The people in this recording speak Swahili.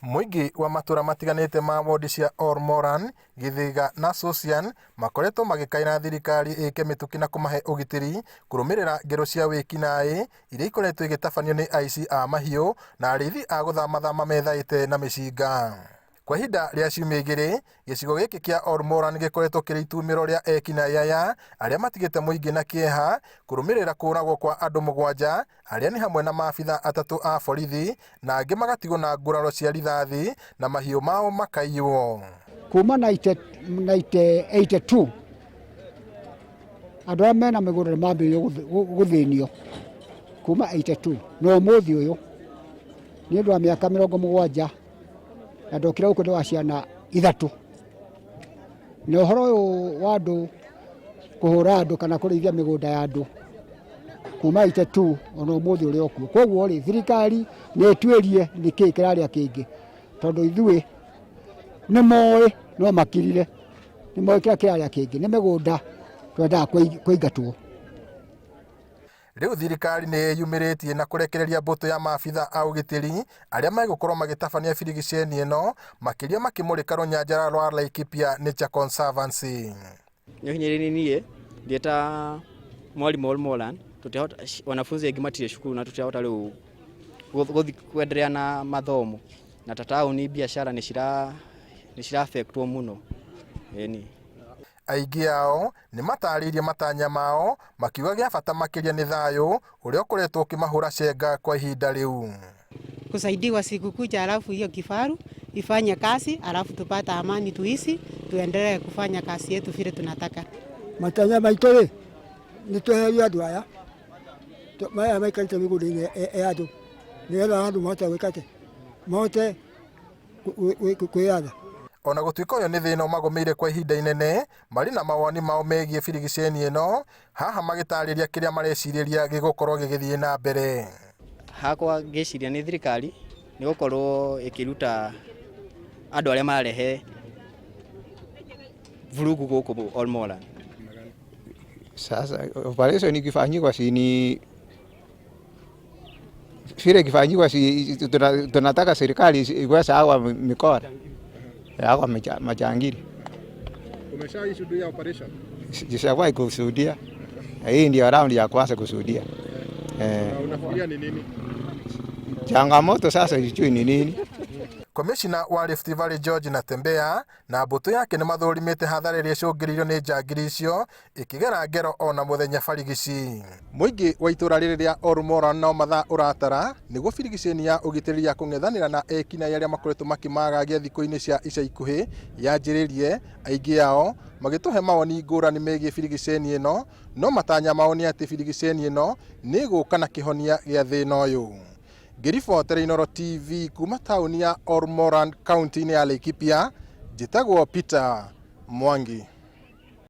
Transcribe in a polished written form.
Muingi wa matura matiganite ma wodi cia Ormoran, Githiga na Sosian makoretwo magikaina thirikari ike mituki na kumahe ugitiri kurumirira ngero cia wikinaĩ iria ikoretwo igitabanio ni aici a mahiũ na arithi a guthamathama methaĩte na mĩcinga. Kwa ihinda rĩa ciumia igĩrĩ, gĩcigo gĩkĩ kĩa Ormoran gĩkoretwo kĩrĩ itumĩro rĩa ekinaĩ aya arĩa matigĩte mũingĩ na kĩeha kũrũmĩrĩra kũragwo kwa andũ 7 arĩa ni hamwe na maabitha 3 a borithi na angĩ magatigwo na nguraro cia rithathi na mahiũ mao makaiywo. Kuma 1982 andũ arĩa mena mĩgũnda mambĩrĩirio gũthĩnio kuma 82 no mũthĩ ũyũ nĩ ũndũ wa mĩaka 70 na ndokĩra gũkũ ndĩ wa ciana 3 na ũhoro ũyũ wa andũ kũhũra andũ kana kũrĩithia mĩgũnda ya andũ kuma 82 ona ũmũthĩ ũrĩa okuo. Koguo rĩ thirikari nĩ ĩtuĩrie nĩkĩĩ kĩrarĩa kĩngĩ tondũ ithuĩ nĩ moĩ no makirire nĩ moĩ kĩrarĩa kĩngĩ nĩ mĩgũnda twendaga kũingatwo. Rĩu thirikari nĩ yumĩrĩtie na kũrekereria mbũtũ ya maabitha a ũgitĩri arĩa megũkorwo magĩtabania birigiceni ĩno makĩria makĩmũrĩka rũnyanjara rwa Laikipia Nature Conservancy. Nĩ hinyĩrĩrie niĩ ndieta mwarimũ Ormoran tutahota wanafunzi wengi matirĩ cukuru na tutahota rĩu kuendelea na mathomo na tatauni biashara nĩ cira affectwo mũno. Aingĩ ao nĩ matarĩirie matanya mao makiuga gĩa bata makĩria nĩ thayũ ũrĩa ũkoretwo ũkĩmahũra cenga kwa ihinda rĩu. Kusaidiwa siku kuja alafu hiyo kifaru ifanye kazi alafu tupata amani tuishi tuendelee kufanya kazi yetu vile tunataka. Matanya maitũ nĩ tweheria andũ aya maya maikarĩte mĩgũnda-inĩ ya andũ nĩgetha andũ mahote gwĩkate mahote kwĩyatha. Ona gũtuĩka ũyũ nĩ thĩna ũmagũmĩire kwa ihinda inene, marĩ na mawoni mao megiĩ birigiceni ĩno, haha magĩtarĩria kĩrĩa marecirĩria gĩgũkorwo gĩgĩthiĩ na mbere. Hakwa ngĩciria nĩ thirikari nĩ gũkorwo ĩkĩruta andũ arĩa marehe vurugu gũkũ Ormoran. Sasa operation ikifanyikwa vile ikifanyikwa tunataka serikali iweze hawa mikoa hawa majangili. Umeshaishuhudia operation? Sishawahi kushuhudia. Hii ndio round ya kwanza kushuhudia. Unafikiria ni nini? Changamoto sasa sijui ni nini. Komishina wa Rift Valley George Natembeya na mbũtũ yake nĩ mathorimĩte hathara iria icũngĩrĩirio nĩ njangiri icio ikĩgera ngero ona mũthenya barigici. Mũingĩ wa itũra rĩrĩ rĩa Ormoran no mathaa ũratara nĩguo birigiceni ya ũgitĩri ya kũng'ethanĩra na ekinaĩ arĩa makoretwo makĩmagagia thikũ-inĩ cia ica ikuhĩ yanjĩrĩrie, aingĩ ao magĩtũhe mawoni ngũrani megiĩ birigiceni ĩno, no matanya mao nĩ atĩ birigiceni ĩno nĩ ĩgũka na kĩhonia gĩa thĩna ũyũ. Ngĩribotera Inooro TV kuma tauni ya Ormoran kaunti-inĩ ya Laikipia, njĩtagwo Peter Mwangi.